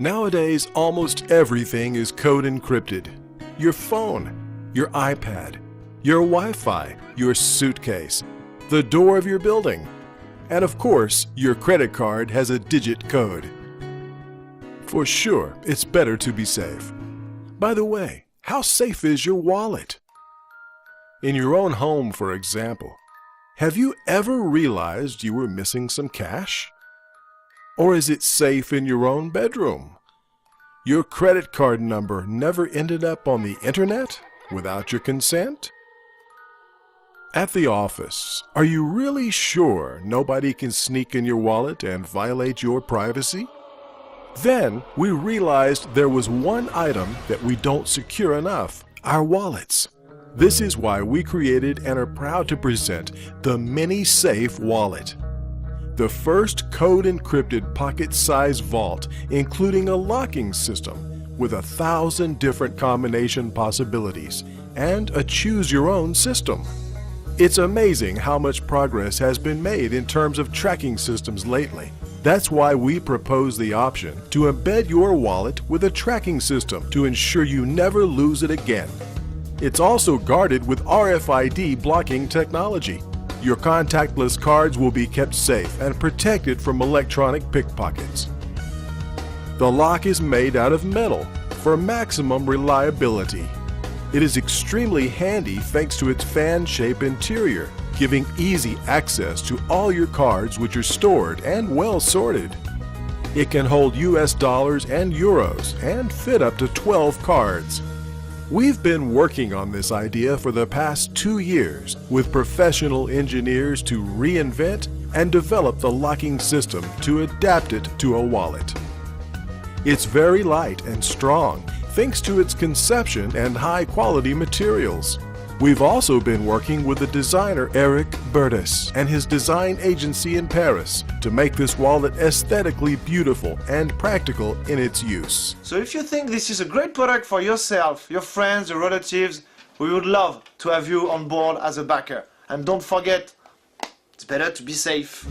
Nowadays, almost everything is code encrypted. Your phone, your iPad, your Wi-Fi, your suitcase, the door of your building, and of course, your credit card has a digit code. For sure, it's better to be safe. By the way, how safe is your wallet? In your own home, for example, have you ever realized you were missing some cash? Or is it safe in your own bedroom? Your credit card number never ended up on the internet without your consent? At the office, are you really sure nobody can sneak in your wallet and violate your privacy? Then we realized there was one item that we don't secure enough: our wallets. This is why we created and are proud to present the Mini-Safe Wallet. The first code-encrypted pocket-sized vault, including a locking system with 1,000 different combination possibilities and a choose-your-own system. It's amazing how much progress has been made in terms of tracking systems lately. That's why we propose the option to embed your wallet with a tracking system to ensure you never lose it again. It's also guarded with RFID-blocking technology. Your contactless cards will be kept safe and protected from electronic pickpockets. The lock is made out of metal for maximum reliability. It is extremely handy thanks to its fan-shaped interior, giving easy access to all your cards, which are stored and well sorted. It can hold US dollars and euros and fit up to 12 cards. We've been working on this idea for the past 2 years with professional engineers to reinvent and develop the locking system to adapt it to a wallet. It's very light and strong thanks to its conception and high-quality materials. We've also been working with the designer Eric Bertis and his design agency in Paris to make this wallet aesthetically beautiful and practical in its use. So if you think this is a great product for yourself, your friends, your relatives, we would love to have you on board as a backer. And don't forget, it's better to be safe.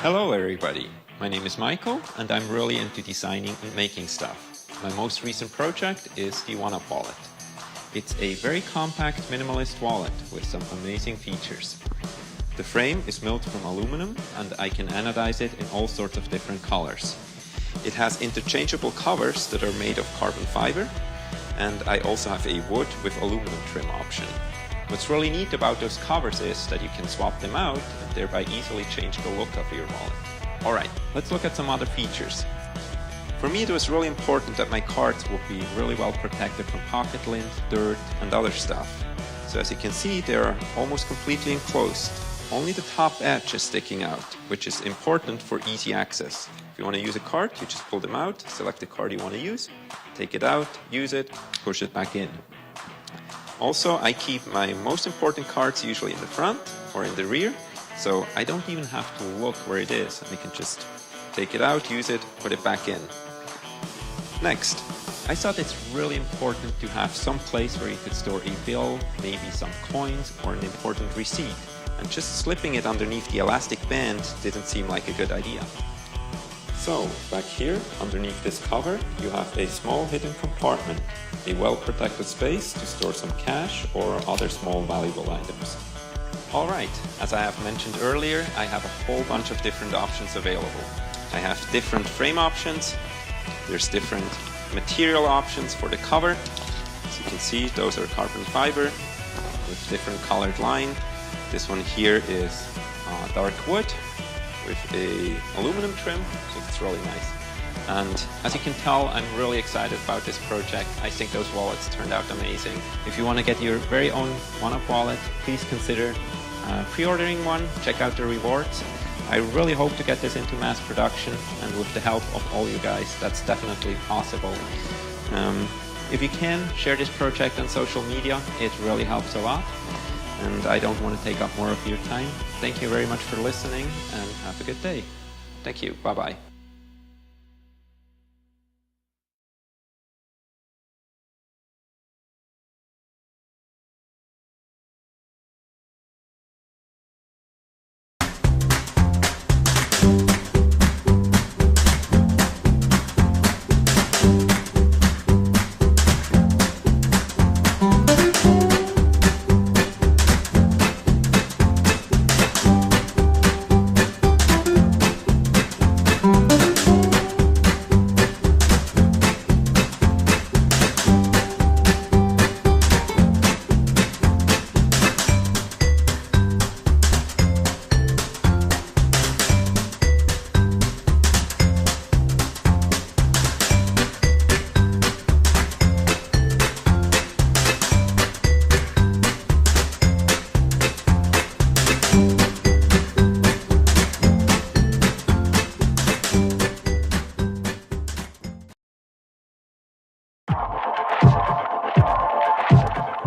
Hello everybody, my name is Michael and I'm really into designing and making stuff. My most recent project is the OneUp wallet. It's a very compact minimalist wallet with some amazing features. The frame is milled from aluminum and I can anodize it in all sorts of different colors. It has interchangeable covers that are made of carbon fiber, and I also have a wood with aluminum trim option. What's really neat about those covers is that you can swap them out and thereby easily change the look of your wallet. Alright, let's look at some other features. For me, it was really important that my cards would be really well protected from pocket lint, dirt and other stuff. So as you can see, they are almost completely enclosed. Only the top edge is sticking out, which is important for easy access. If you want to use a card, you just pull them out, select the card you want to use, take it out, use it, push it back in. Also, I keep my most important cards usually in the front or in the rear, so I don't even have to look where it is. I can just take it out, use it, put it back in. Next, I thought it's really important to have some place where you could store a bill, maybe some coins or an important receipt, and just slipping it underneath the elastic band didn't seem like a good idea. So, back here, underneath this cover, you have a small hidden compartment, a well-protected space to store some cash or other small valuable items. Alright, as I have mentioned earlier, I have a whole bunch of different options available. I have different frame options, there's different material options for the cover. As you can see, those are carbon fiber with different colored line. This one here is dark wood with a aluminum trim, so it's really nice. And as you can tell, I'm really excited about this project. I think those wallets turned out amazing. If you want to get your very own OneUp wallet, please consider pre-ordering one, check out the rewards. I really hope to get this into mass production, and with the help of all you guys, that's definitely possible. If you can, share this project on social media. It really helps a lot. And I don't want to take up more of your time. Thank you very much for listening and have a good day. Thank you. Bye-bye.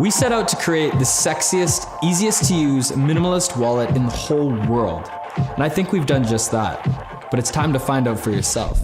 We set out to create the sexiest, easiest to use minimalist wallet in the whole world. And I think we've done just that. But it's time to find out for yourself.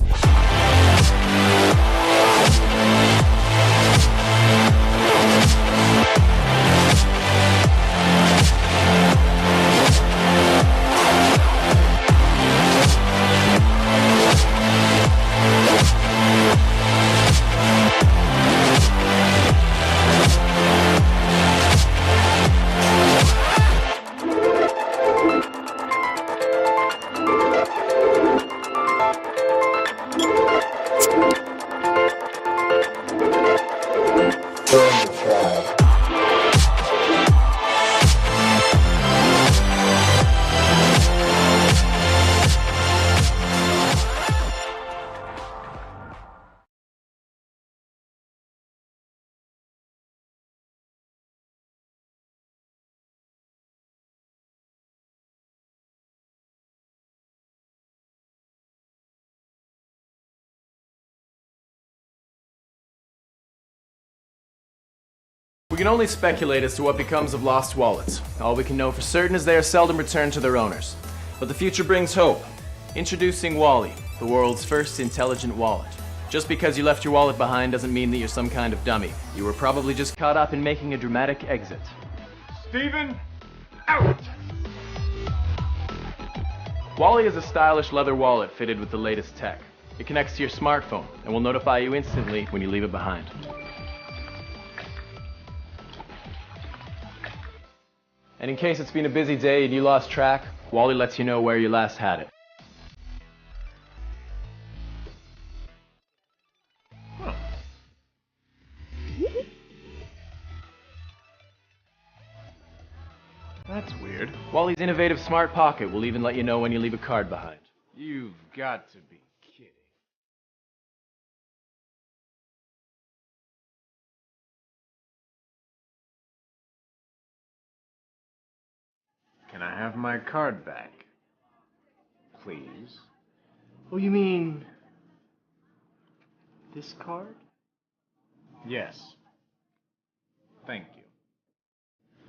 We can only speculate as to what becomes of lost wallets. All we can know for certain is they are seldom returned to their owners. But the future brings hope. Introducing Walli, the world's first intelligent wallet. Just because you left your wallet behind doesn't mean that you're some kind of dummy. You were probably just caught up in making a dramatic exit. Steven, out! Walli is a stylish leather wallet fitted with the latest tech. It connects to your smartphone and will notify you instantly when you leave it behind. And in case it's been a busy day and you lost track, Walli lets you know where you last had it. That's weird. Walli's innovative smart pocket will even let you know when you leave a card behind. You've got to be kidding. Can I have my card back? Please? Oh, you mean this card? Yes. Thank you.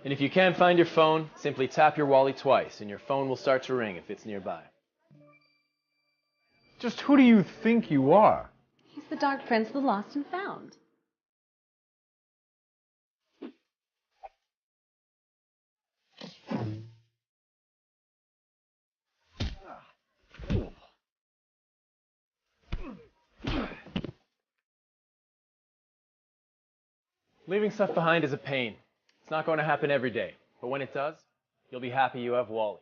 And if you can't find your phone, simply tap your Walli twice and your phone will start to ring if it's nearby. Just who do you think you are? He's the Dark Prince of the Lost and Found. Leaving stuff behind is a pain. It's not going to happen every day, but when it does, you'll be happy you have Walli.